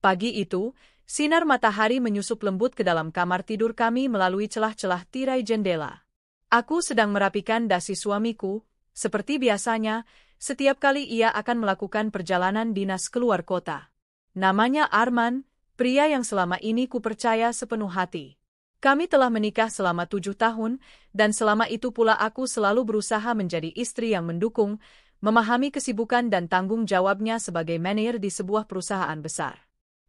Pagi itu, sinar matahari menyusup lembut ke dalam kamar tidur kami melalui celah-celah tirai jendela. Aku sedang merapikan dasi suamiku, seperti biasanya, setiap kali ia akan melakukan perjalanan dinas keluar kota. Namanya Arman, pria yang selama ini kupercaya sepenuh hati. Kami telah menikah selama 7 tahun, dan selama itu pula aku selalu berusaha menjadi istri yang mendukung, memahami kesibukan dan tanggung jawabnya sebagai manajer di sebuah perusahaan besar.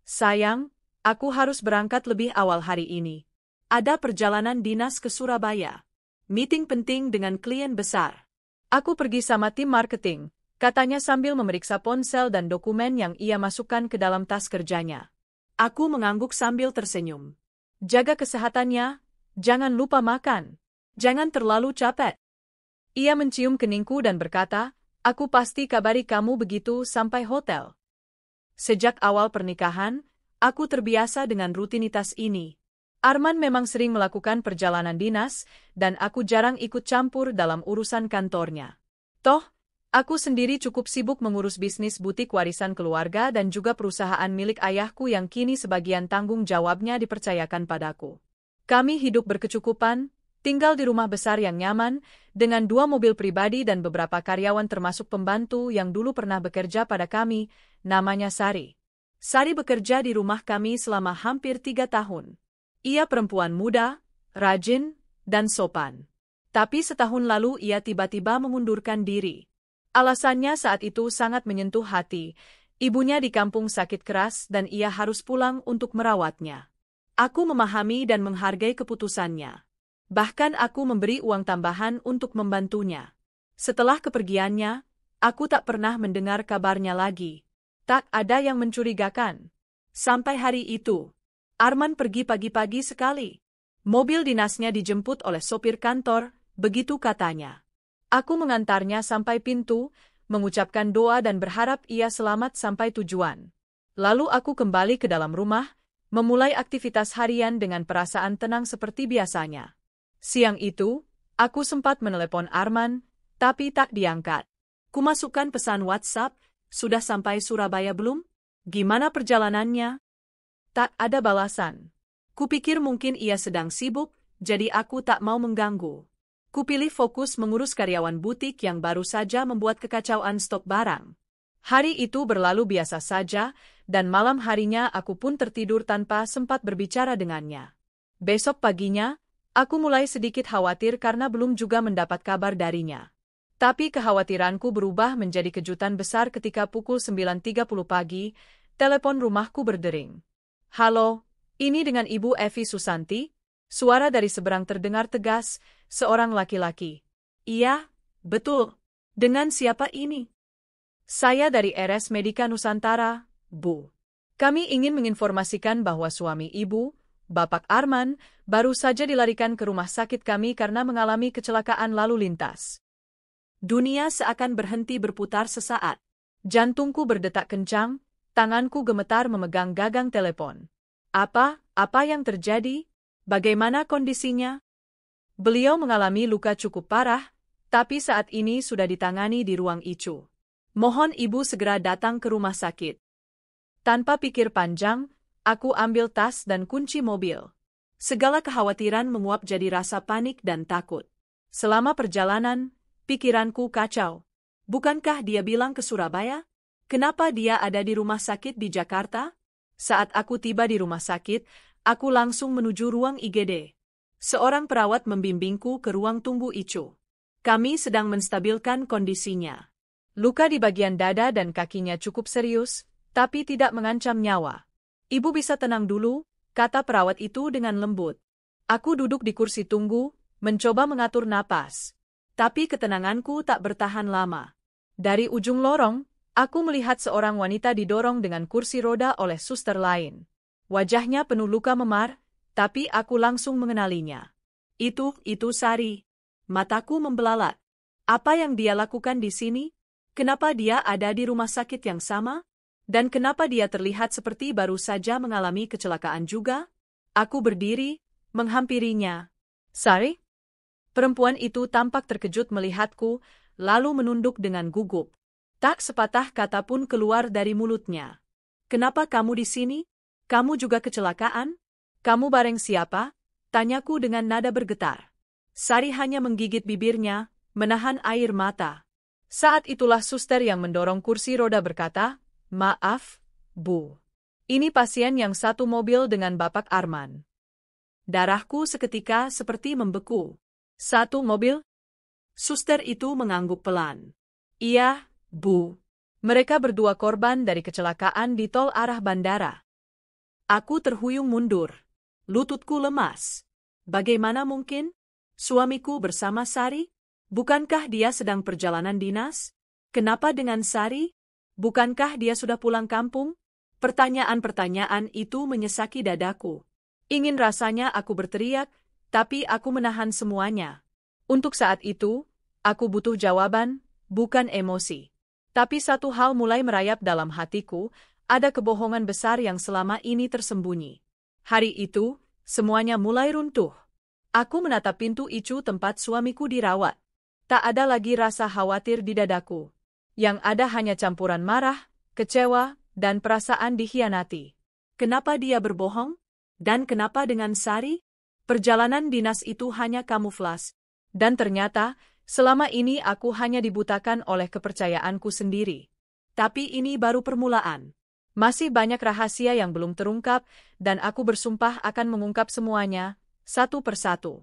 Sayang, aku harus berangkat lebih awal hari ini. Ada perjalanan dinas ke Surabaya. Meeting penting dengan klien besar. Aku pergi sama tim marketing, katanya sambil memeriksa ponsel dan dokumen yang ia masukkan ke dalam tas kerjanya. Aku mengangguk sambil tersenyum. Jaga kesehatannya, jangan lupa makan. Jangan terlalu capek. Ia mencium keningku dan berkata, aku pasti kabari kamu begitu sampai hotel. Sejak awal pernikahan, aku terbiasa dengan rutinitas ini. Arman memang sering melakukan perjalanan dinas, dan aku jarang ikut campur dalam urusan kantornya. Toh, aku sendiri cukup sibuk mengurus bisnis butik warisan keluarga dan juga perusahaan milik ayahku yang kini sebagian tanggung jawabnya dipercayakan padaku. Kami hidup berkecukupan, tinggal di rumah besar yang nyaman, dengan 2 mobil pribadi dan beberapa karyawan termasuk pembantu yang dulu pernah bekerja pada kami, namanya Sari. Sari bekerja di rumah kami selama hampir 3 tahun. Ia perempuan muda, rajin, dan sopan. Tapi setahun lalu ia tiba-tiba mengundurkan diri. Alasannya saat itu sangat menyentuh hati. Ibunya di kampung sakit keras dan ia harus pulang untuk merawatnya. Aku memahami dan menghargai keputusannya. Bahkan aku memberi uang tambahan untuk membantunya. Setelah kepergiannya, aku tak pernah mendengar kabarnya lagi. Tak ada yang mencurigakan. Sampai hari itu, Arman pergi pagi-pagi sekali. Mobil dinasnya dijemput oleh sopir kantor, begitu katanya. Aku mengantarnya sampai pintu, mengucapkan doa dan berharap ia selamat sampai tujuan. Lalu aku kembali ke dalam rumah, memulai aktivitas harian dengan perasaan tenang seperti biasanya. Siang itu, aku sempat menelepon Arman, tapi tak diangkat. Kumasukkan pesan WhatsApp, sudah sampai Surabaya belum? Gimana perjalanannya? Tak ada balasan. Kupikir mungkin ia sedang sibuk, jadi aku tak mau mengganggu. Kupilih fokus mengurus karyawan butik yang baru saja membuat kekacauan stok barang. Hari itu berlalu biasa saja, dan malam harinya aku pun tertidur tanpa sempat berbicara dengannya. Besok paginya, aku mulai sedikit khawatir karena belum juga mendapat kabar darinya. Tapi kekhawatiranku berubah menjadi kejutan besar ketika pukul 9.30 pagi, telepon rumahku berdering. Halo, ini dengan Ibu Evi Susanti? Suara dari seberang terdengar tegas, seorang laki-laki. Iya, betul. Dengan siapa ini? Saya dari RS Medika Nusantara, Bu. Kami ingin menginformasikan bahwa suami Ibu, Bapak Arman, baru saja dilarikan ke rumah sakit kami karena mengalami kecelakaan lalu lintas. Dunia seakan berhenti berputar sesaat. Jantungku berdetak kencang, tanganku gemetar memegang gagang telepon. Apa yang terjadi? Bagaimana kondisinya? Beliau mengalami luka cukup parah, tapi saat ini sudah ditangani di ruang ICU. Mohon Ibu segera datang ke rumah sakit. Tanpa pikir panjang, aku ambil tas dan kunci mobil. Segala kekhawatiran menguap jadi rasa panik dan takut. Selama perjalanan, pikiranku kacau. Bukankah dia bilang ke Surabaya? Kenapa dia ada di rumah sakit di Jakarta? Saat aku tiba di rumah sakit, aku langsung menuju ruang IGD. Seorang perawat membimbingku ke ruang tunggu ICU. Kami sedang menstabilkan kondisinya. Luka di bagian dada dan kakinya cukup serius, tapi tidak mengancam nyawa. Ibu bisa tenang dulu, kata perawat itu dengan lembut. Aku duduk di kursi tunggu, mencoba mengatur napas. Tapi ketenanganku tak bertahan lama. Dari ujung lorong, aku melihat seorang wanita didorong dengan kursi roda oleh suster lain. Wajahnya penuh luka memar, tapi aku langsung mengenalinya. Itu Sari. Mataku membelalak. Apa yang dia lakukan di sini? Kenapa dia ada di rumah sakit yang sama? Dan kenapa dia terlihat seperti baru saja mengalami kecelakaan juga? Aku berdiri, menghampirinya. Sari? Perempuan itu tampak terkejut melihatku, lalu menunduk dengan gugup. Tak sepatah kata pun keluar dari mulutnya. Kenapa kamu di sini? Kamu juga kecelakaan? Kamu bareng siapa? Tanyaku dengan nada bergetar. Sari hanya menggigit bibirnya, menahan air mata. Saat itulah suster yang mendorong kursi roda berkata, "Maaf, Bu. Ini pasien yang satu mobil dengan Bapak Arman." Darahku seketika seperti membeku. Satu mobil? Suster itu mengangguk pelan. Iya, Bu. Mereka berdua korban dari kecelakaan di tol arah bandara. Aku terhuyung mundur. Lututku lemas. Bagaimana mungkin? Suamiku bersama Sari? Bukankah dia sedang perjalanan dinas? Kenapa dengan Sari? Bukankah dia sudah pulang kampung? Pertanyaan-pertanyaan itu menyesaki dadaku. Ingin rasanya aku berteriak, tapi aku menahan semuanya. Untuk saat itu, aku butuh jawaban, bukan emosi. Tapi satu hal mulai merayap dalam hatiku, ada kebohongan besar yang selama ini tersembunyi. Hari itu, semuanya mulai runtuh. Aku menatap pintu icu tempat suamiku dirawat. Tak ada lagi rasa khawatir di dadaku. Yang ada hanya campuran marah, kecewa, dan perasaan dikhianati. Kenapa dia berbohong? Dan kenapa dengan Sari? Perjalanan dinas itu hanya kamuflas. Dan ternyata, selama ini aku hanya dibutakan oleh kepercayaanku sendiri. Tapi ini baru permulaan. Masih banyak rahasia yang belum terungkap, dan aku bersumpah akan mengungkap semuanya, satu persatu.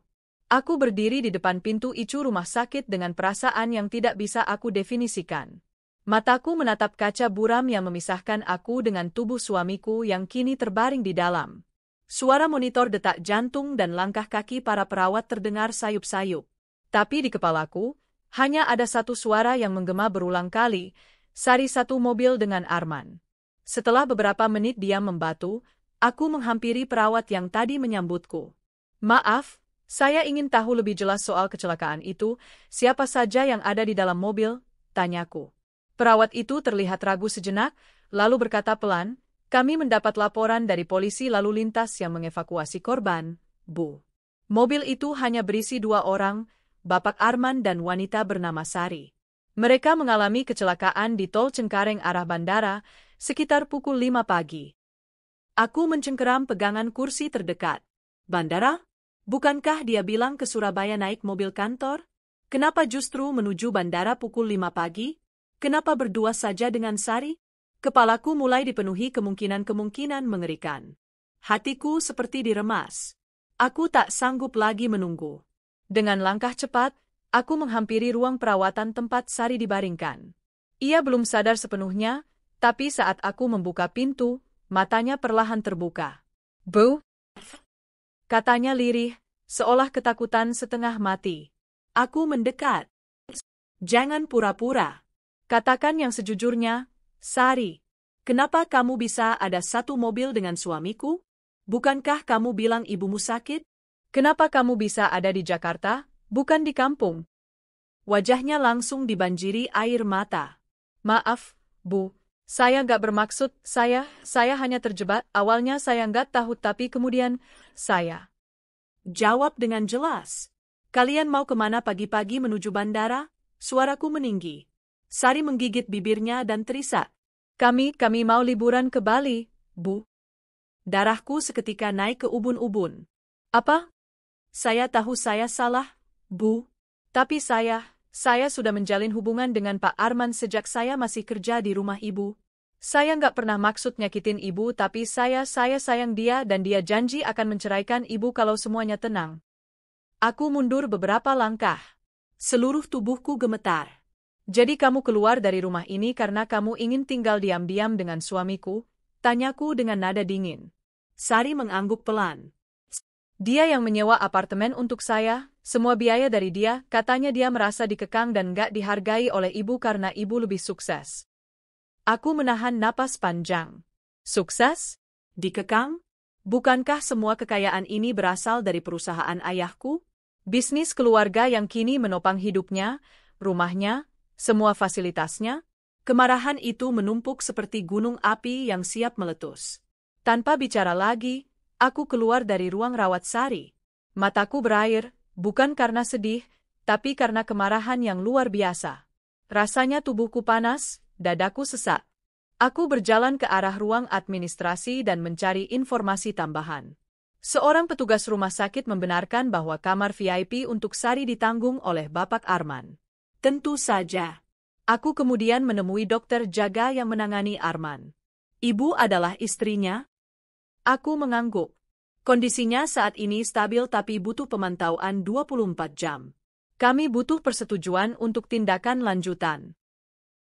Aku berdiri di depan pintu icu rumah sakit dengan perasaan yang tidak bisa aku definisikan. Mataku menatap kaca buram yang memisahkan aku dengan tubuh suamiku yang kini terbaring di dalam. Suara monitor detak jantung dan langkah kaki para perawat terdengar sayup-sayup. Tapi di kepalaku, hanya ada satu suara yang menggema berulang kali, Sari satu mobil dengan Arman. Setelah beberapa menit dia membatu, aku menghampiri perawat yang tadi menyambutku. Maaf, saya ingin tahu lebih jelas soal kecelakaan itu, siapa saja yang ada di dalam mobil, tanyaku. Perawat itu terlihat ragu sejenak, lalu berkata pelan, kami mendapat laporan dari polisi lalu lintas yang mengevakuasi korban, Bu. Mobil itu hanya berisi 2 orang, Bapak Arman dan wanita bernama Sari. Mereka mengalami kecelakaan di tol Cengkareng arah bandara, sekitar pukul 5 pagi. Aku mencengkeram pegangan kursi terdekat. Bandara? Bukankah dia bilang ke Surabaya naik mobil kantor? Kenapa justru menuju bandara pukul 5 pagi? Kenapa berdua saja dengan Sari? Kepalaku mulai dipenuhi kemungkinan-kemungkinan mengerikan. Hatiku seperti diremas. Aku tak sanggup lagi menunggu. Dengan langkah cepat, aku menghampiri ruang perawatan tempat Sari dibaringkan. Ia belum sadar sepenuhnya, tapi saat aku membuka pintu, matanya perlahan terbuka. Bu? Katanya lirih, seolah ketakutan setengah mati. Aku mendekat. Jangan pura-pura. Katakan yang sejujurnya, Sari. Kenapa kamu bisa ada satu mobil dengan suamiku? Bukankah kamu bilang ibumu sakit? Kenapa kamu bisa ada di Jakarta, bukan di kampung? Wajahnya langsung dibanjiri air mata. Maaf, Bu. Saya nggak bermaksud, saya hanya terjebak. Awalnya saya nggak tahu, tapi kemudian, saya. Jawab dengan jelas. Kalian mau kemana pagi-pagi menuju bandara? Suaraku meninggi. Sari menggigit bibirnya dan terisak. Kami mau liburan ke Bali, Bu. Darahku seketika naik ke ubun-ubun. Apa? Saya tahu saya salah, Bu. Tapi saya sudah menjalin hubungan dengan Pak Arman sejak saya masih kerja di rumah Ibu. Saya nggak pernah maksud nyakitin Ibu, tapi saya sayang dia dan dia janji akan menceraikan Ibu kalau semuanya tenang. Aku mundur beberapa langkah. Seluruh tubuhku gemetar. Jadi kamu keluar dari rumah ini karena kamu ingin tinggal diam-diam dengan suamiku? Tanyaku dengan nada dingin. Sari mengangguk pelan. Dia yang menyewa apartemen untuk saya, semua biaya dari dia, katanya dia merasa dikekang dan nggak dihargai oleh Ibu karena Ibu lebih sukses. Aku menahan napas panjang. Sukses? Dikekang? Bukankah semua kekayaan ini berasal dari perusahaan ayahku? Bisnis keluarga yang kini menopang hidupnya, rumahnya, semua fasilitasnya? Kemarahan itu menumpuk seperti gunung api yang siap meletus. Tanpa bicara lagi, aku keluar dari ruang rawat Sari. Mataku berair, bukan karena sedih, tapi karena kemarahan yang luar biasa. Rasanya tubuhku panas, dadaku sesak. Aku berjalan ke arah ruang administrasi dan mencari informasi tambahan. Seorang petugas rumah sakit membenarkan bahwa kamar VIP untuk Sari ditanggung oleh Bapak Arman. Tentu saja. Aku kemudian menemui dokter jaga yang menangani Arman. Ibu adalah istrinya? Aku mengangguk. Kondisinya saat ini stabil tapi butuh pemantauan 24 jam. Kami butuh persetujuan untuk tindakan lanjutan.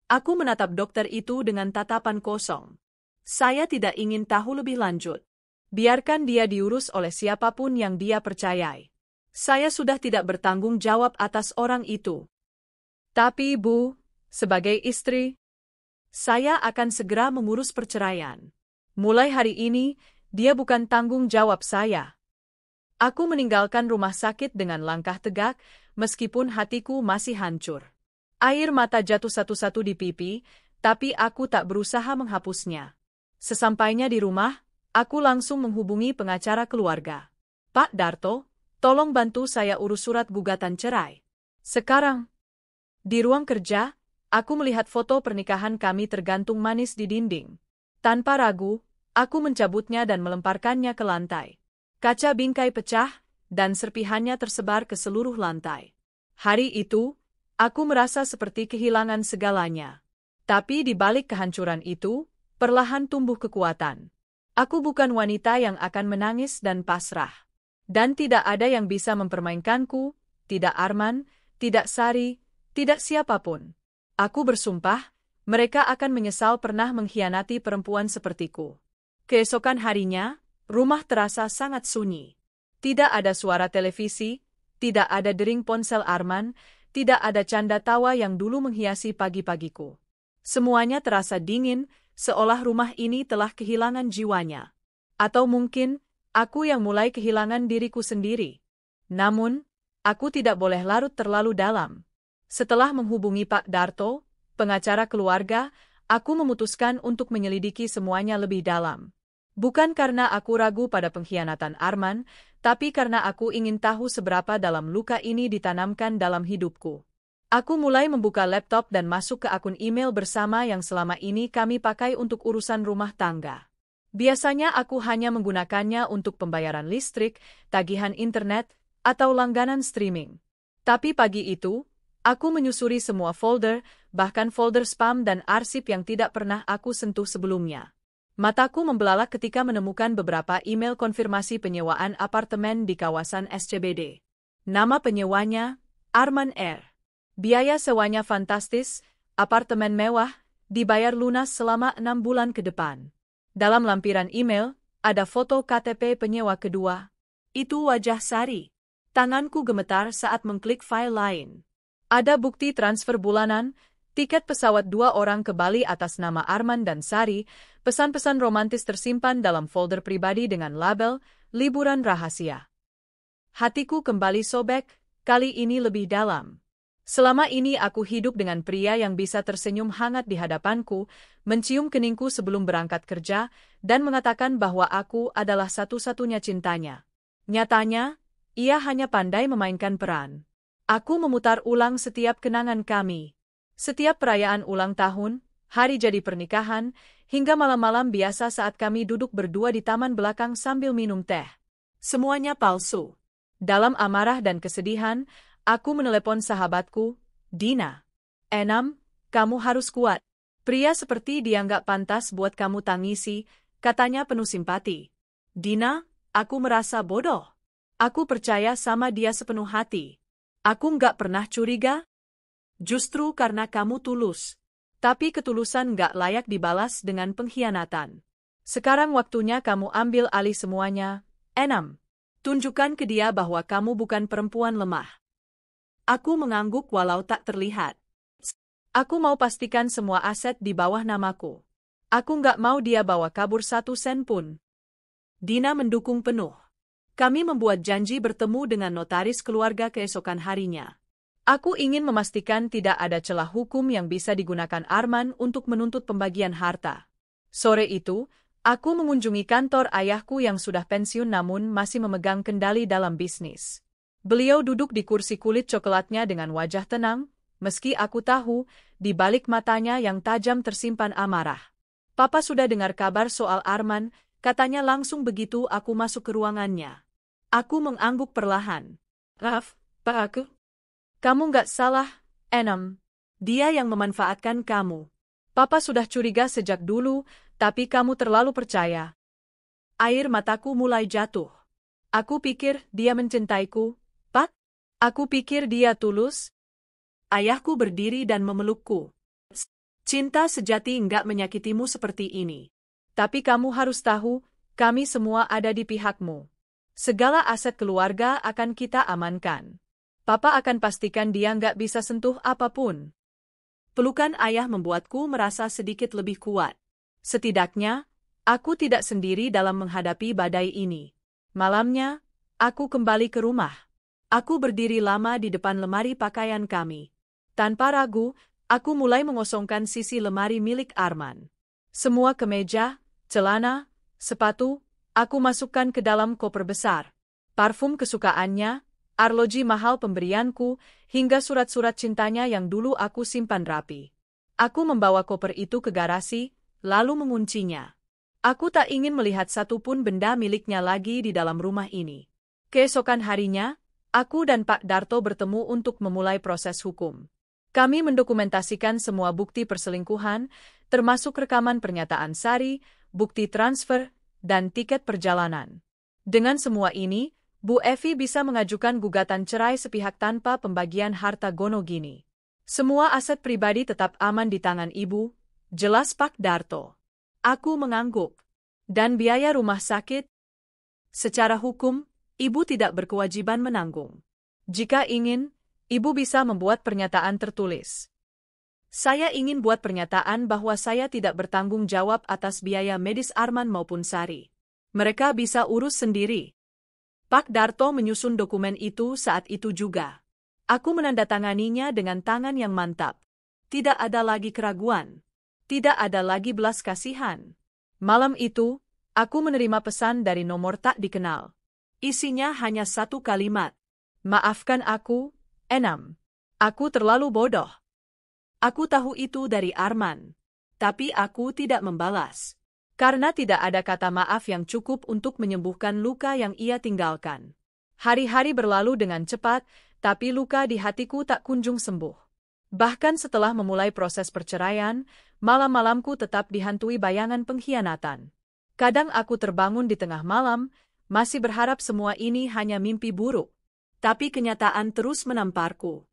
Aku menatap dokter itu dengan tatapan kosong. Saya tidak ingin tahu lebih lanjut. Biarkan dia diurus oleh siapapun yang dia percayai. Saya sudah tidak bertanggung jawab atas orang itu. Tapi Bu, sebagai istri, saya akan segera mengurus perceraian. Mulai hari ini, dia bukan tanggung jawab saya. Aku meninggalkan rumah sakit dengan langkah tegak, meskipun hatiku masih hancur. Air mata jatuh satu-satu di pipi, tapi aku tak berusaha menghapusnya. Sesampainya di rumah, aku langsung menghubungi pengacara keluarga. Pak Darto, tolong bantu saya urus surat gugatan cerai. Sekarang, di ruang kerja, aku melihat foto pernikahan kami tergantung manis di dinding. Tanpa ragu, aku mencabutnya dan melemparkannya ke lantai. Kaca bingkai pecah, dan serpihannya tersebar ke seluruh lantai. Hari itu, aku merasa seperti kehilangan segalanya. Tapi di balik kehancuran itu, perlahan tumbuh kekuatan. Aku bukan wanita yang akan menangis dan pasrah. Dan tidak ada yang bisa mempermainkanku, tidak Arman, tidak Sari, tidak siapapun. Aku bersumpah, mereka akan menyesal pernah mengkhianati perempuan sepertiku. Keesokan harinya, rumah terasa sangat sunyi. Tidak ada suara televisi, tidak ada dering ponsel Arman, tidak ada canda tawa yang dulu menghiasi pagi-pagiku. Semuanya terasa dingin, seolah rumah ini telah kehilangan jiwanya. Atau mungkin, aku yang mulai kehilangan diriku sendiri. Namun, aku tidak boleh larut terlalu dalam. Setelah menghubungi Pak Darto, pengacara keluarga, aku memutuskan untuk menyelidiki semuanya lebih dalam. Bukan karena aku ragu pada pengkhianatan Arman, tapi karena aku ingin tahu seberapa dalam luka ini ditanamkan dalam hidupku. Aku mulai membuka laptop dan masuk ke akun email bersama yang selama ini kami pakai untuk urusan rumah tangga. Biasanya aku hanya menggunakannya untuk pembayaran listrik, tagihan internet, atau langganan streaming. Tapi pagi itu, aku menyusuri semua folder, bahkan folder spam dan arsip yang tidak pernah aku sentuh sebelumnya. Mataku membelalak ketika menemukan beberapa email konfirmasi penyewaan apartemen di kawasan SCBD. Nama penyewanya, Arman R. Biaya sewanya fantastis, apartemen mewah, dibayar lunas selama 6 bulan ke depan. Dalam lampiran email, ada foto KTP penyewa kedua. Itu wajah Sari. Tanganku gemetar saat mengklik file lain. Ada bukti transfer bulanan, tiket pesawat 2 orang ke Bali atas nama Arman dan Sari, pesan-pesan romantis tersimpan dalam folder pribadi dengan label, liburan rahasia. Hatiku kembali sobek, kali ini lebih dalam. Selama ini aku hidup dengan pria yang bisa tersenyum hangat di hadapanku, mencium keningku sebelum berangkat kerja, dan mengatakan bahwa aku adalah satu-satunya cintanya. Nyatanya, ia hanya pandai memainkan peran. Aku memutar ulang setiap kenangan kami. Setiap perayaan ulang tahun, hari jadi pernikahan, hingga malam-malam biasa saat kami duduk berdua di taman belakang sambil minum teh. Semuanya palsu. Dalam amarah dan kesedihan, aku menelepon sahabatku, Dina. "Enam, kamu harus kuat. Pria seperti dia nggak pantas buat kamu tangisi," katanya penuh simpati. "Dina, aku merasa bodoh. Aku percaya sama dia sepenuh hati. Aku nggak pernah curiga. Justru karena kamu tulus. Tapi ketulusan nggak layak dibalas dengan pengkhianatan. Sekarang waktunya kamu ambil alih semuanya. Enam, tunjukkan ke dia bahwa kamu bukan perempuan lemah." Aku mengangguk walau tak terlihat. Aku mau pastikan semua aset di bawah namaku. Aku nggak mau dia bawa kabur 1 sen pun. Dina mendukung penuh. Kami membuat janji bertemu dengan notaris keluarga keesokan harinya. Aku ingin memastikan tidak ada celah hukum yang bisa digunakan Arman untuk menuntut pembagian harta. Sore itu, aku mengunjungi kantor ayahku yang sudah pensiun namun masih memegang kendali dalam bisnis. Beliau duduk di kursi kulit coklatnya dengan wajah tenang, meski aku tahu, di balik matanya yang tajam tersimpan amarah. Papa sudah dengar kabar soal Arman, katanya langsung begitu aku masuk ke ruangannya. Aku mengangguk perlahan. Raf, Pak aku. Kamu nggak salah, Enam. Dia yang memanfaatkan kamu. Papa sudah curiga sejak dulu, tapi kamu terlalu percaya. Air mataku mulai jatuh. Aku pikir dia mencintaiku, Pak. Aku pikir dia tulus. Ayahku berdiri dan memelukku. Cinta sejati enggak menyakitimu seperti ini. Tapi kamu harus tahu, kami semua ada di pihakmu. Segala aset keluarga akan kita amankan. Papa akan pastikan dia enggak bisa sentuh apapun. Pelukan ayah membuatku merasa sedikit lebih kuat. Setidaknya, aku tidak sendiri dalam menghadapi badai ini. Malamnya, aku kembali ke rumah. Aku berdiri lama di depan lemari pakaian kami. Tanpa ragu, aku mulai mengosongkan sisi lemari milik Arman. Semua kemeja, celana, sepatu, aku masukkan ke dalam koper besar. Parfum kesukaannya, arloji mahal pemberianku, hingga surat-surat cintanya yang dulu aku simpan rapi. Aku membawa koper itu ke garasi, lalu menguncinya. Aku tak ingin melihat satupun benda miliknya lagi di dalam rumah ini. Keesokan harinya, aku dan Pak Darto bertemu untuk memulai proses hukum. Kami mendokumentasikan semua bukti perselingkuhan, termasuk rekaman pernyataan Sari, bukti transfer, dan tiket perjalanan. Dengan semua ini, Bu Evi bisa mengajukan gugatan cerai sepihak tanpa pembagian harta gono gini. Semua aset pribadi tetap aman di tangan ibu, jelas Pak Darto. Aku mengangguk. Dan biaya rumah sakit? Secara hukum, ibu tidak berkewajiban menanggung. Jika ingin, ibu bisa membuat pernyataan tertulis. Saya ingin buat pernyataan bahwa saya tidak bertanggung jawab atas biaya medis Arman maupun Sari. Mereka bisa urus sendiri. Pak Darto menyusun dokumen itu saat itu juga. Aku menandatanganinya dengan tangan yang mantap. Tidak ada lagi keraguan. Tidak ada lagi belas kasihan. Malam itu, aku menerima pesan dari nomor tak dikenal. Isinya hanya satu kalimat. Maafkan aku, Enam. Aku terlalu bodoh. Aku tahu itu dari Arman. Tapi aku tidak membalas. Karena tidak ada kata maaf yang cukup untuk menyembuhkan luka yang ia tinggalkan. Hari-hari berlalu dengan cepat, tapi luka di hatiku tak kunjung sembuh. Bahkan setelah memulai proses perceraian, malam-malamku tetap dihantui bayangan pengkhianatan. Kadang aku terbangun di tengah malam, masih berharap semua ini hanya mimpi buruk. Tapi kenyataan terus menamparku.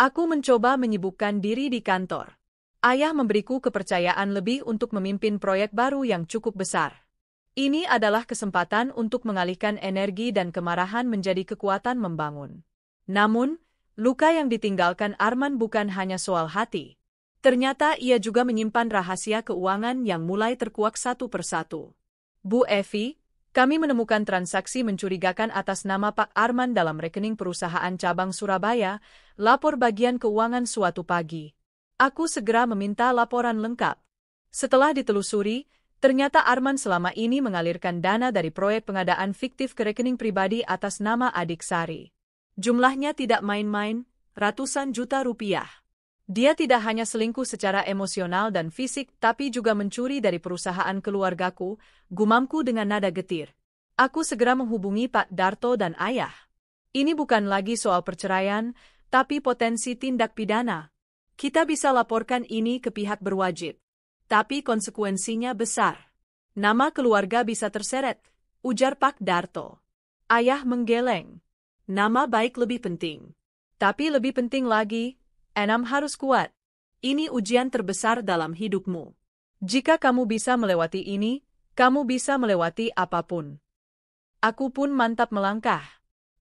Aku mencoba menyibukkan diri di kantor. Ayah memberiku kepercayaan lebih untuk memimpin proyek baru yang cukup besar. Ini adalah kesempatan untuk mengalihkan energi dan kemarahan menjadi kekuatan membangun. Namun, luka yang ditinggalkan Arman bukan hanya soal hati. Ternyata ia juga menyimpan rahasia keuangan yang mulai terkuak satu persatu. Bu Evi, kami menemukan transaksi mencurigakan atas nama Pak Arman dalam rekening perusahaan cabang Surabaya, lapor bagian keuangan suatu pagi. Aku segera meminta laporan lengkap. Setelah ditelusuri, ternyata Arman selama ini mengalirkan dana dari proyek pengadaan fiktif ke rekening pribadi atas nama adik Sari. Jumlahnya tidak main-main, ratusan juta rupiah. Dia tidak hanya selingkuh secara emosional dan fisik, tapi juga mencuri dari perusahaan keluargaku, gumamku dengan nada getir. Aku segera menghubungi Pak Darto dan ayah. Ini bukan lagi soal perceraian, tapi potensi tindak pidana. Kita bisa laporkan ini ke pihak berwajib. Tapi konsekuensinya besar. Nama keluarga bisa terseret, ujar Pak Darto. Ayah menggeleng. Nama baik lebih penting. Tapi lebih penting lagi, Enam harus kuat. Ini ujian terbesar dalam hidupmu. Jika kamu bisa melewati ini, kamu bisa melewati apapun. Aku pun mantap melangkah.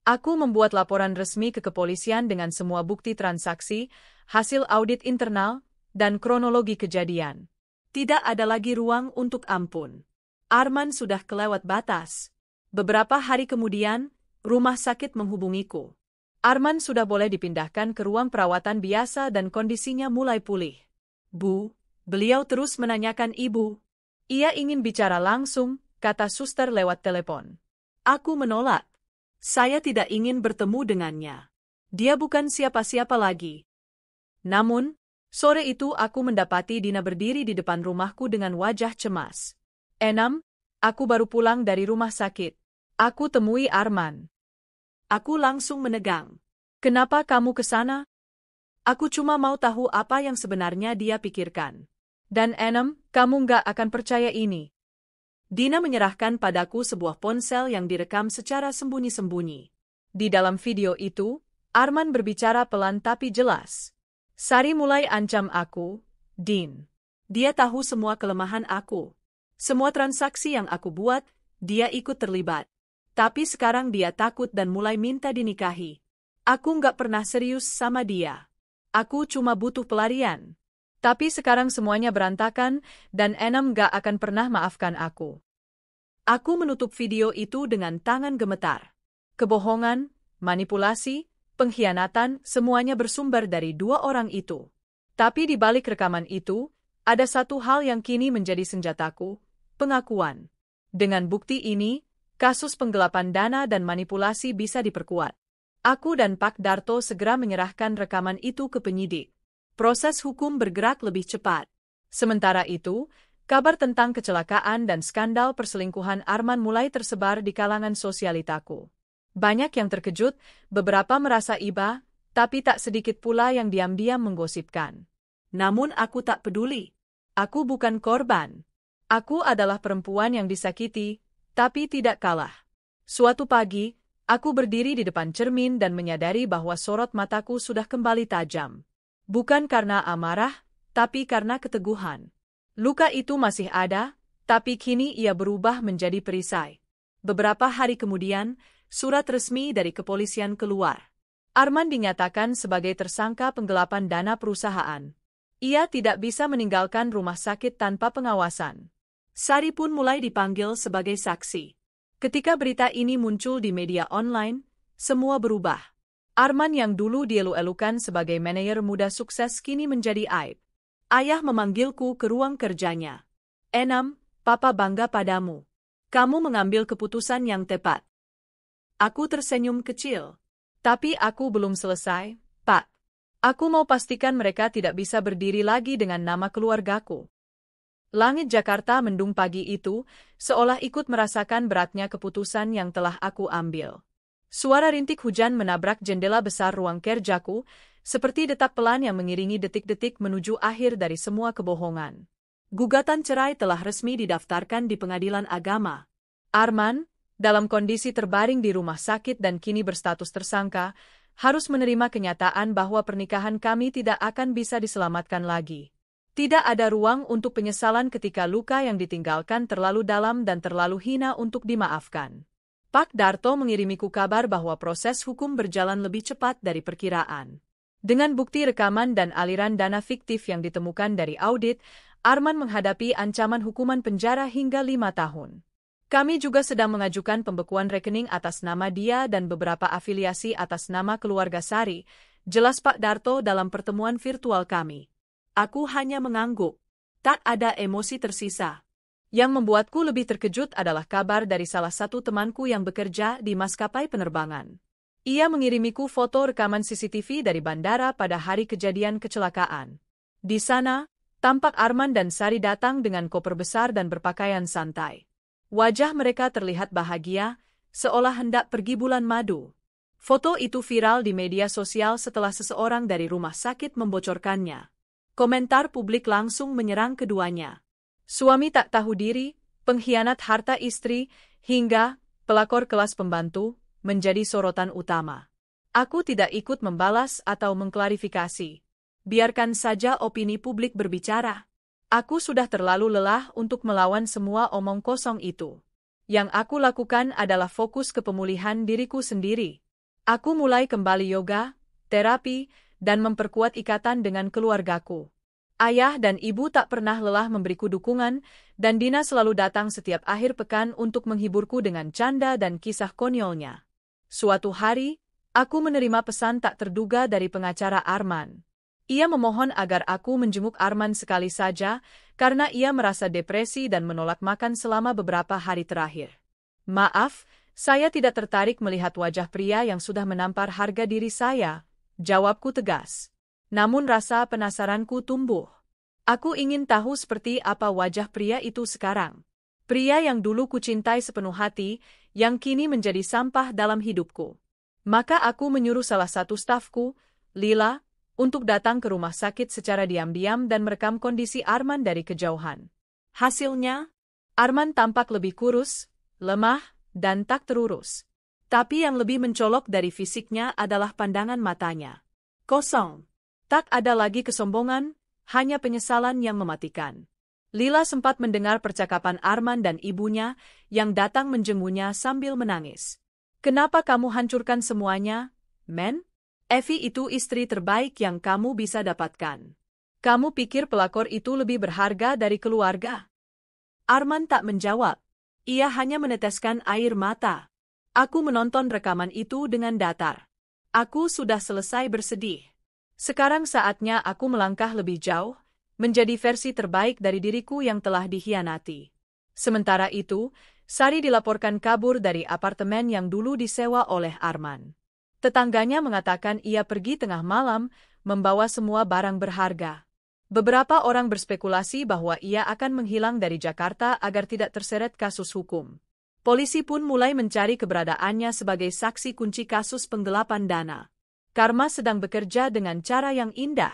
Aku membuat laporan resmi ke kepolisian dengan semua bukti transaksi, hasil audit internal, dan kronologi kejadian. Tidak ada lagi ruang untuk ampun. Arman sudah kelewat batas. Beberapa hari kemudian, rumah sakit menghubungiku. Arman sudah boleh dipindahkan ke ruang perawatan biasa dan kondisinya mulai pulih. Bu, beliau terus menanyakan ibu. Ia ingin bicara langsung, kata suster lewat telepon. Aku menolak. Saya tidak ingin bertemu dengannya. Dia bukan siapa-siapa lagi. Namun, Sore itu aku mendapati Dina berdiri di depan rumahku dengan wajah cemas. "Enam, aku baru pulang dari rumah sakit. Aku temui Arman." Aku langsung menegang. "Kenapa kamu ke sana?" "Aku cuma mau tahu apa yang sebenarnya dia pikirkan. Dan Enam, kamu nggak akan percaya ini." Dina menyerahkan padaku sebuah ponsel yang direkam secara sembunyi-sembunyi. Di dalam video itu, Arman berbicara pelan tapi jelas. "Sari mulai ancam aku, Din. Dia tahu semua kelemahan aku. Semua transaksi yang aku buat, dia ikut terlibat. Tapi sekarang dia takut dan mulai minta dinikahi. Aku nggak pernah serius sama dia. Aku cuma butuh pelarian. Tapi sekarang semuanya berantakan, dan Enam nggak akan pernah maafkan aku." Aku menutup video itu dengan tangan gemetar. Kebohongan, manipulasi, pengkhianatan, semuanya bersumber dari dua orang itu. Tapi di balik rekaman itu, ada satu hal yang kini menjadi senjataku, pengakuan. Dengan bukti ini, kasus penggelapan dana dan manipulasi bisa diperkuat. Aku dan Pak Darto segera menyerahkan rekaman itu ke penyidik. Proses hukum bergerak lebih cepat. Sementara itu, kabar tentang kecelakaan dan skandal perselingkuhan Arman mulai tersebar di kalangan sosialitaku. Banyak yang terkejut, beberapa merasa iba, tapi tak sedikit pula yang diam-diam menggosipkan. Namun aku tak peduli. Aku bukan korban. Aku adalah perempuan yang disakiti, tapi tidak kalah. Suatu pagi, aku berdiri di depan cermin dan menyadari bahwa sorot mataku sudah kembali tajam. Bukan karena amarah, tapi karena keteguhan. Luka itu masih ada, tapi kini ia berubah menjadi perisai. Beberapa hari kemudian, surat resmi dari kepolisian keluar. Arman dinyatakan sebagai tersangka penggelapan dana perusahaan. Ia tidak bisa meninggalkan rumah sakit tanpa pengawasan. Sari pun mulai dipanggil sebagai saksi. Ketika berita ini muncul di media online, semua berubah. Arman yang dulu dielu-elukan sebagai manajer muda sukses kini menjadi aib. Ayah memanggilku ke ruang kerjanya. "Enam, Papa bangga padamu. Kamu mengambil keputusan yang tepat." Aku tersenyum kecil. "Tapi aku belum selesai, Pak. Aku mau pastikan mereka tidak bisa berdiri lagi dengan nama keluargaku." Langit Jakarta mendung pagi itu, seolah ikut merasakan beratnya keputusan yang telah aku ambil. Suara rintik hujan menabrak jendela besar ruang kerjaku, seperti detak pelan yang mengiringi detik-detik menuju akhir dari semua kebohongan. Gugatan cerai telah resmi didaftarkan di Pengadilan Agama. Arman, dalam kondisi terbaring di rumah sakit dan kini berstatus tersangka, harus menerima kenyataan bahwa pernikahan kami tidak akan bisa diselamatkan lagi. Tidak ada ruang untuk penyesalan ketika luka yang ditinggalkan terlalu dalam dan terlalu hina untuk dimaafkan. Pak Darto mengirimiku kabar bahwa proses hukum berjalan lebih cepat dari perkiraan. Dengan bukti rekaman dan aliran dana fiktif yang ditemukan dari audit, Arman menghadapi ancaman hukuman penjara hingga 5 tahun. Kami juga sedang mengajukan pembekuan rekening atas nama dia dan beberapa afiliasi atas nama keluarga Sari, jelas Pak Darto dalam pertemuan virtual kami. Aku hanya mengangguk. Tak ada emosi tersisa. Yang membuatku lebih terkejut adalah kabar dari salah satu temanku yang bekerja di maskapai penerbangan. Ia mengirimiku foto rekaman CCTV dari bandara pada hari kejadian kecelakaan. Di sana, tampak Arman dan Sari datang dengan koper besar dan berpakaian santai. Wajah mereka terlihat bahagia, seolah hendak pergi bulan madu. Foto itu viral di media sosial setelah seseorang dari rumah sakit membocorkannya. Komentar publik langsung menyerang keduanya. Suami tak tahu diri, pengkhianat harta istri, hingga pelakor kelas pembantu, menjadi sorotan utama. Aku tidak ikut membalas atau mengklarifikasi. Biarkan saja opini publik berbicara. Aku sudah terlalu lelah untuk melawan semua omong kosong itu. Yang aku lakukan adalah fokus ke pemulihan diriku sendiri. Aku mulai kembali yoga, terapi, dan memperkuat ikatan dengan keluargaku. Ayah dan ibu tak pernah lelah memberiku dukungan, dan Dina selalu datang setiap akhir pekan untuk menghiburku dengan canda dan kisah konyolnya. Suatu hari, aku menerima pesan tak terduga dari pengacara Arman. Ia memohon agar aku menjenguk Arman sekali saja, karena ia merasa depresi dan menolak makan selama beberapa hari terakhir. "Maaf, saya tidak tertarik melihat wajah pria yang sudah menampar harga diri saya," jawabku tegas. Namun rasa penasaranku tumbuh. Aku ingin tahu seperti apa wajah pria itu sekarang. Pria yang dulu kucintai sepenuh hati, yang kini menjadi sampah dalam hidupku. Maka aku menyuruh salah satu stafku, Lila, untuk datang ke rumah sakit secara diam-diam dan merekam kondisi Arman dari kejauhan. Hasilnya, Arman tampak lebih kurus, lemah, dan tak terurus. Tapi yang lebih mencolok dari fisiknya adalah pandangan matanya. Kosong. Tak ada lagi kesombongan, hanya penyesalan yang mematikan. Lila sempat mendengar percakapan Arman dan ibunya yang datang menjenguknya sambil menangis. "Kenapa kamu hancurkan semuanya, Men? Evie itu istri terbaik yang kamu bisa dapatkan. Kamu pikir pelakor itu lebih berharga dari keluarga?" Arman tak menjawab. Ia hanya meneteskan air mata. Aku menonton rekaman itu dengan datar. Aku sudah selesai bersedih. Sekarang saatnya aku melangkah lebih jauh, menjadi versi terbaik dari diriku yang telah dikhianati. Sementara itu, Sari dilaporkan kabur dari apartemen yang dulu disewa oleh Arman. Tetangganya mengatakan ia pergi tengah malam, membawa semua barang berharga. Beberapa orang berspekulasi bahwa ia akan menghilang dari Jakarta agar tidak terseret kasus hukum. Polisi pun mulai mencari keberadaannya sebagai saksi kunci kasus penggelapan dana. Karma sedang bekerja dengan cara yang indah.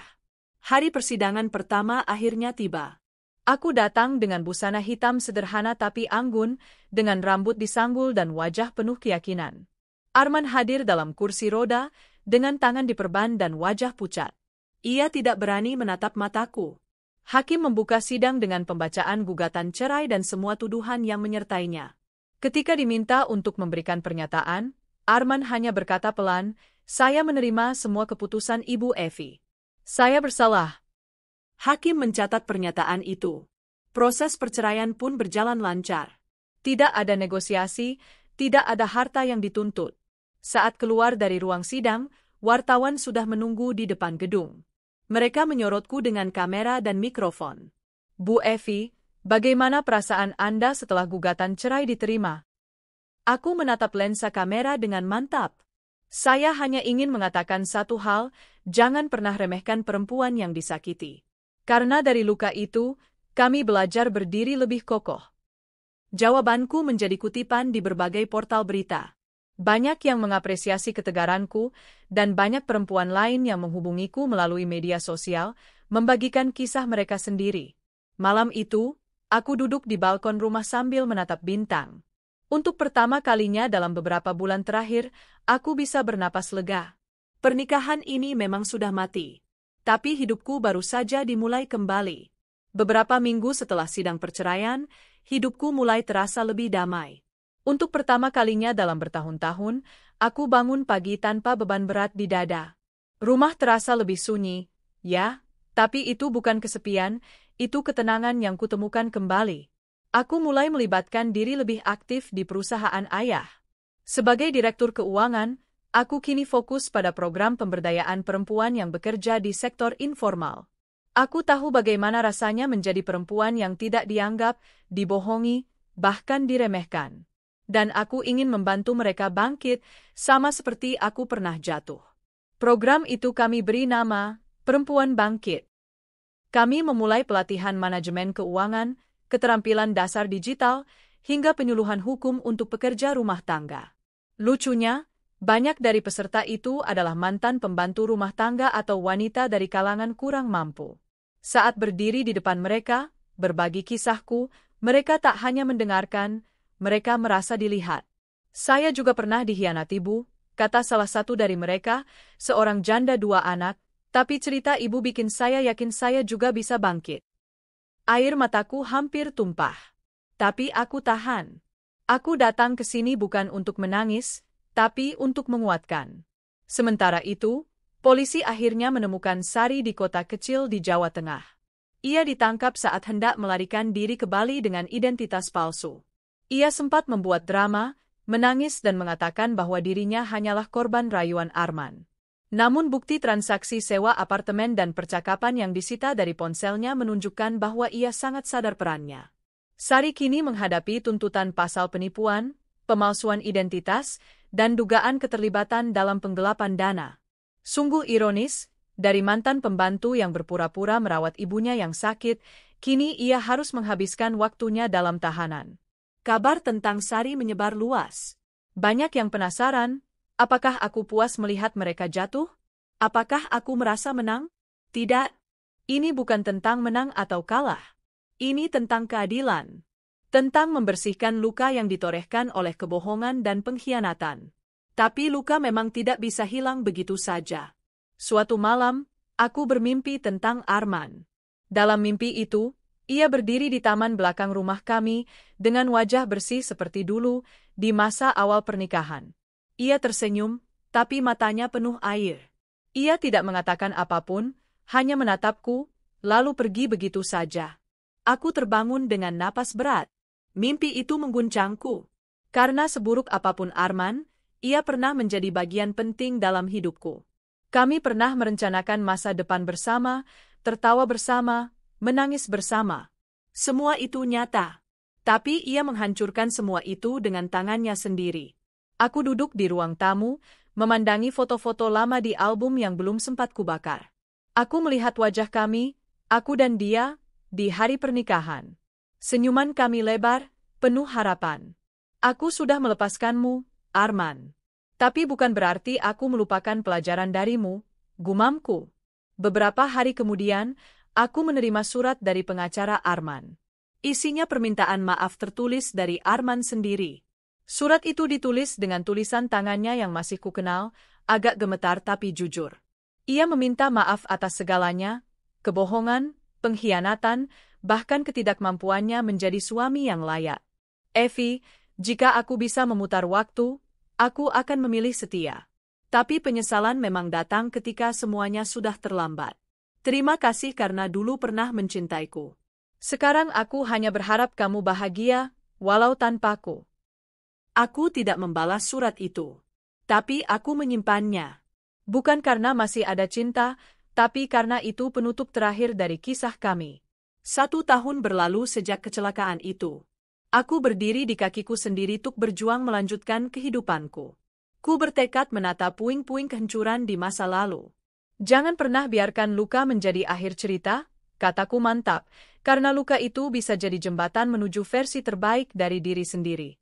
Hari persidangan pertama akhirnya tiba. Aku datang dengan busana hitam sederhana tapi anggun, dengan rambut disanggul dan wajah penuh keyakinan. Arman hadir dalam kursi roda, dengan tangan diperban dan wajah pucat. Ia tidak berani menatap mataku. Hakim membuka sidang dengan pembacaan gugatan cerai dan semua tuduhan yang menyertainya. Ketika diminta untuk memberikan pernyataan, Arman hanya berkata pelan, "Saya menerima semua keputusan Ibu Evie. Saya bersalah." Hakim mencatat pernyataan itu. Proses perceraian pun berjalan lancar. Tidak ada negosiasi, tidak ada harta yang dituntut. Saat keluar dari ruang sidang, wartawan sudah menunggu di depan gedung. Mereka menyorotku dengan kamera dan mikrofon. "Bu Evie, bagaimana perasaan Anda setelah gugatan cerai diterima?" Aku menatap lensa kamera dengan mantap. "Saya hanya ingin mengatakan satu hal, jangan pernah remehkan perempuan yang disakiti. Karena dari luka itu, kami belajar berdiri lebih kokoh." Jawabanku menjadi kutipan di berbagai portal berita. Banyak yang mengapresiasi ketegaranku, dan banyak perempuan lain yang menghubungiku melalui media sosial, membagikan kisah mereka sendiri. Malam itu, aku duduk di balkon rumah sambil menatap bintang. Untuk pertama kalinya dalam beberapa bulan terakhir, aku bisa bernapas lega. Pernikahan ini memang sudah mati. Tapi hidupku baru saja dimulai kembali. Beberapa minggu setelah sidang perceraian, hidupku mulai terasa lebih damai. Untuk pertama kalinya dalam bertahun-tahun, aku bangun pagi tanpa beban berat di dada. Rumah terasa lebih sunyi, ya, tapi itu bukan kesepian, itu ketenangan yang kutemukan kembali. Aku mulai melibatkan diri lebih aktif di perusahaan ayah. Sebagai direktur keuangan, aku kini fokus pada program pemberdayaan perempuan yang bekerja di sektor informal. Aku tahu bagaimana rasanya menjadi perempuan yang tidak dianggap, dibohongi, bahkan diremehkan. Dan aku ingin membantu mereka bangkit, sama seperti aku pernah jatuh. Program itu kami beri nama, Perempuan Bangkit. Kami memulai pelatihan manajemen keuangan, keterampilan dasar digital, hingga penyuluhan hukum untuk pekerja rumah tangga. Lucunya, banyak dari peserta itu adalah mantan pembantu rumah tangga atau wanita dari kalangan kurang mampu. Saat berdiri di depan mereka, berbagi kisahku, mereka tak hanya mendengarkan, mereka merasa dilihat. "Saya juga pernah dikhianati, Bu," kata salah satu dari mereka, seorang janda 2 anak, "tapi cerita ibu bikin saya yakin saya juga bisa bangkit." Air mataku hampir tumpah. Tapi aku tahan. Aku datang ke sini bukan untuk menangis, tapi untuk menguatkan. Sementara itu, polisi akhirnya menemukan Sari di kota kecil di Jawa Tengah. Ia ditangkap saat hendak melarikan diri ke Bali dengan identitas palsu. Ia sempat membuat drama, menangis dan mengatakan bahwa dirinya hanyalah korban rayuan Arman. Namun bukti transaksi sewa apartemen dan percakapan yang disita dari ponselnya menunjukkan bahwa ia sangat sadar perannya. Sari kini menghadapi tuntutan pasal penipuan, pemalsuan identitas, dan dugaan keterlibatan dalam penggelapan dana. Sungguh ironis, Dari mantan pembantu yang berpura-pura merawat ibunya yang sakit, kini ia harus menghabiskan waktunya dalam tahanan. Kabar tentang Sari menyebar luas. Banyak yang penasaran, apakah aku puas melihat mereka jatuh? Apakah aku merasa menang? Tidak. Ini bukan tentang menang atau kalah. Ini tentang keadilan. Tentang membersihkan luka yang ditorehkan oleh kebohongan dan pengkhianatan. Tapi luka memang tidak bisa hilang begitu saja. Suatu malam, aku bermimpi tentang Arman. Dalam mimpi itu, ia berdiri di taman belakang rumah kami, dengan wajah bersih seperti dulu, di masa awal pernikahan. Ia tersenyum, tapi matanya penuh air. Ia tidak mengatakan apapun, hanya menatapku, lalu pergi begitu saja. Aku terbangun dengan napas berat. Mimpi itu mengguncangku. Karena seburuk apapun Arman, ia pernah menjadi bagian penting dalam hidupku. Kami pernah merencanakan masa depan bersama, tertawa bersama, menangis bersama. Semua itu nyata. Tapi ia menghancurkan semua itu dengan tangannya sendiri. Aku duduk di ruang tamu, memandangi foto-foto lama di album yang belum sempat kubakar. Aku melihat wajah kami, aku dan dia, di hari pernikahan. Senyuman kami lebar, penuh harapan. Aku sudah melepaskanmu, Arman. Tapi bukan berarti aku melupakan pelajaran darimu, gumamku. Beberapa hari kemudian, aku menerima surat dari pengacara Arman. Isinya permintaan maaf tertulis dari Arman sendiri. Surat itu ditulis dengan tulisan tangannya yang masih kukenal, agak gemetar tapi jujur. Ia meminta maaf atas segalanya, kebohongan, pengkhianatan, bahkan ketidakmampuannya menjadi suami yang layak. Evi, jika aku bisa memutar waktu, aku akan memilih setia. Tapi penyesalan memang datang ketika semuanya sudah terlambat. Terima kasih karena dulu pernah mencintaiku. Sekarang aku hanya berharap kamu bahagia, walau tanpaku. Aku tidak membalas surat itu. Tapi aku menyimpannya. Bukan karena masih ada cinta, tapi karena itu penutup terakhir dari kisah kami. 1 tahun berlalu sejak kecelakaan itu. Aku berdiri di kakiku sendiri untuk berjuang melanjutkan kehidupanku. Ku bertekad menata puing-puing kehancuran di masa lalu. Jangan pernah biarkan luka menjadi akhir cerita, kataku mantap, karena luka itu bisa jadi jembatan menuju versi terbaik dari diri sendiri.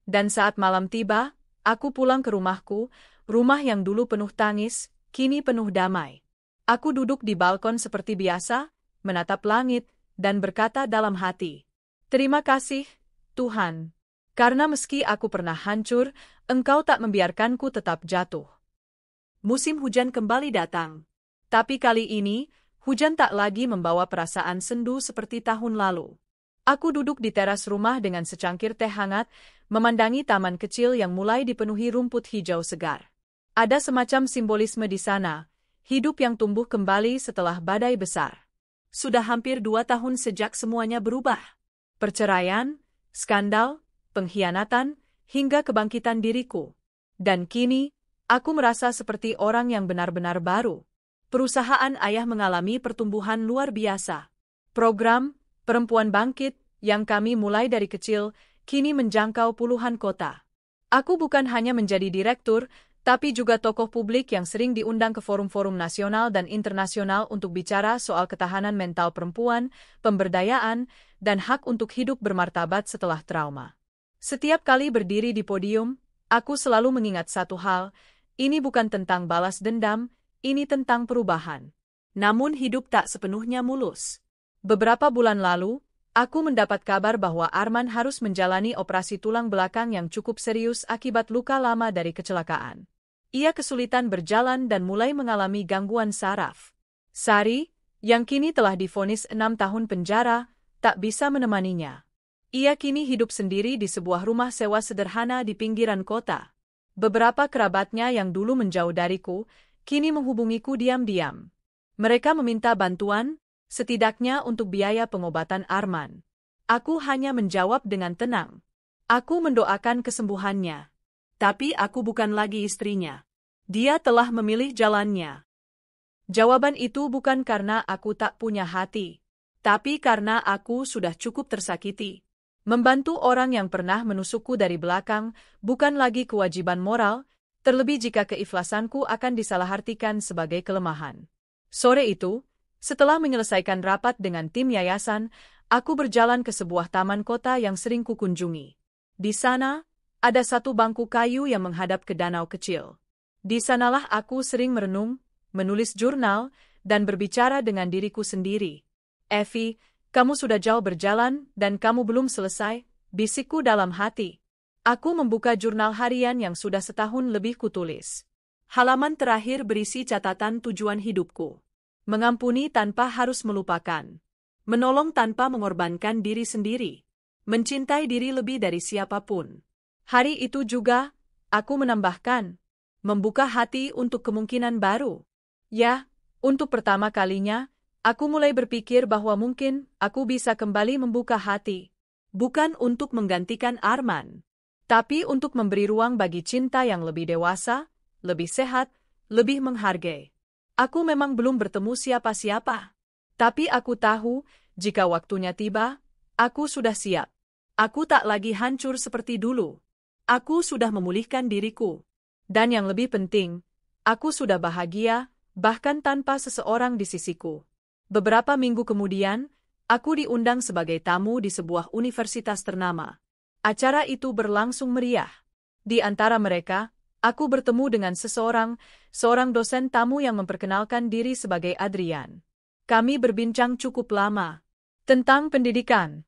Dan saat malam tiba, aku pulang ke rumahku, rumah yang dulu penuh tangis, kini penuh damai. Aku duduk di balkon seperti biasa, menatap langit, dan berkata dalam hati, terima kasih, Tuhan. Karena meski aku pernah hancur, Engkau tak membiarkanku tetap jatuh. Musim hujan kembali datang. Tapi kali ini, hujan tak lagi membawa perasaan sendu seperti tahun lalu. Aku duduk di teras rumah dengan secangkir teh hangat, memandangi taman kecil yang mulai dipenuhi rumput hijau segar. Ada semacam simbolisme di sana, hidup yang tumbuh kembali setelah badai besar. Sudah hampir 2 tahun sejak semuanya berubah. Perceraian, skandal, pengkhianatan, hingga kebangkitan diriku. Dan kini, aku merasa seperti orang yang benar-benar baru. Perusahaan ayah mengalami pertumbuhan luar biasa. Program Perempuan Bangkit yang kami mulai dari kecil, kini menjangkau puluhan kota. Aku bukan hanya menjadi direktur, tapi juga tokoh publik yang sering diundang ke forum-forum nasional dan internasional untuk bicara soal ketahanan mental perempuan, pemberdayaan, dan hak untuk hidup bermartabat setelah trauma. Setiap kali berdiri di podium, aku selalu mengingat satu hal, ini bukan tentang balas dendam, ini tentang perubahan. Namun hidup tak sepenuhnya mulus. Beberapa bulan lalu, aku mendapat kabar bahwa Arman harus menjalani operasi tulang belakang yang cukup serius akibat luka lama dari kecelakaan. Ia kesulitan berjalan dan mulai mengalami gangguan saraf. Sari, yang kini telah divonis 6 tahun penjara, tak bisa menemaninya. Ia kini hidup sendiri di sebuah rumah sewa sederhana di pinggiran kota. Beberapa kerabatnya yang dulu menjauh dariku, kini menghubungiku diam-diam. Mereka meminta bantuan, setidaknya untuk biaya pengobatan Arman. Aku hanya menjawab dengan tenang. Aku mendoakan kesembuhannya. Tapi aku bukan lagi istrinya. Dia telah memilih jalannya. Jawaban itu bukan karena aku tak punya hati, tapi karena aku sudah cukup tersakiti. Membantu orang yang pernah menusukku dari belakang bukan lagi kewajiban moral, terlebih jika keikhlasanku akan disalahartikan sebagai kelemahan. Sore itu, setelah menyelesaikan rapat dengan tim yayasan, aku berjalan ke sebuah taman kota yang sering kukunjungi. Di sana, ada satu bangku kayu yang menghadap ke danau kecil. Di sanalah aku sering merenung, menulis jurnal, dan berbicara dengan diriku sendiri. Evie, kamu sudah jauh berjalan dan kamu belum selesai, bisikku dalam hati. Aku membuka jurnal harian yang sudah setahun lebih kutulis. Halaman terakhir berisi catatan tujuan hidupku. Mengampuni tanpa harus melupakan. Menolong tanpa mengorbankan diri sendiri. Mencintai diri lebih dari siapapun. Hari itu juga, aku menambahkan, membuka hati untuk kemungkinan baru. Ya, untuk pertama kalinya, aku mulai berpikir bahwa mungkin aku bisa kembali membuka hati. Bukan untuk menggantikan Arman, tapi untuk memberi ruang bagi cinta yang lebih dewasa, lebih sehat, lebih menghargai. Aku memang belum bertemu siapa-siapa. Tapi aku tahu, jika waktunya tiba, aku sudah siap. Aku tak lagi hancur seperti dulu. Aku sudah memulihkan diriku. Dan yang lebih penting, aku sudah bahagia, bahkan tanpa seseorang di sisiku. Beberapa minggu kemudian, aku diundang sebagai tamu di sebuah universitas ternama. Acara itu berlangsung meriah. Di antara mereka, aku bertemu dengan seorang dosen tamu yang memperkenalkan diri sebagai Adrian. Kami berbincang cukup lama tentang pendidikan.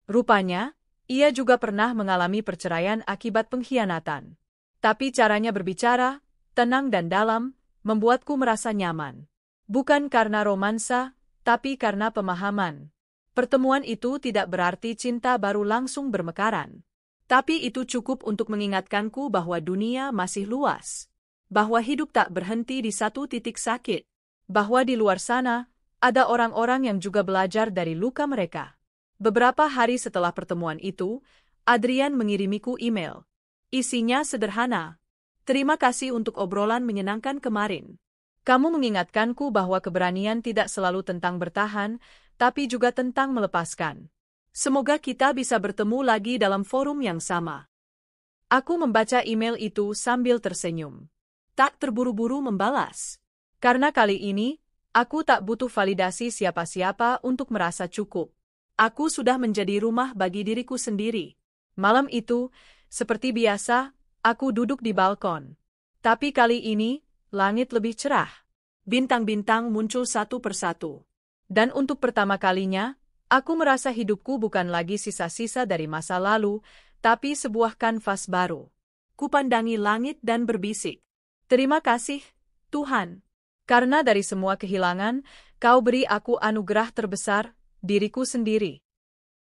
Rupanya, ia juga pernah mengalami perceraian akibat pengkhianatan. Tapi caranya berbicara, tenang dan dalam, membuatku merasa nyaman. Bukan karena romansa, tapi karena pemahaman. Pertemuan itu tidak berarti cinta baru langsung bermekaran. Tapi itu cukup untuk mengingatkanku bahwa dunia masih luas. Bahwa hidup tak berhenti di satu titik sakit. Bahwa di luar sana, ada orang-orang yang juga belajar dari luka mereka. Beberapa hari setelah pertemuan itu, Adrian mengirimiku email. Isinya sederhana. Terima kasih untuk obrolan menyenangkan kemarin. Kamu mengingatkanku bahwa keberanian tidak selalu tentang bertahan, tapi juga tentang melepaskan. Semoga kita bisa bertemu lagi dalam forum yang sama. Aku membaca email itu sambil tersenyum. Tak terburu-buru membalas. Karena kali ini, aku tak butuh validasi siapa-siapa untuk merasa cukup. Aku sudah menjadi rumah bagi diriku sendiri. Malam itu, seperti biasa, aku duduk di balkon. Tapi kali ini, langit lebih cerah. Bintang-bintang muncul satu persatu. Dan untuk pertama kalinya, aku merasa hidupku bukan lagi sisa-sisa dari masa lalu, tapi sebuah kanvas baru. Kupandangi langit dan berbisik. Terima kasih, Tuhan. Karena dari semua kehilangan, Kau beri aku anugerah terbesar, diriku sendiri.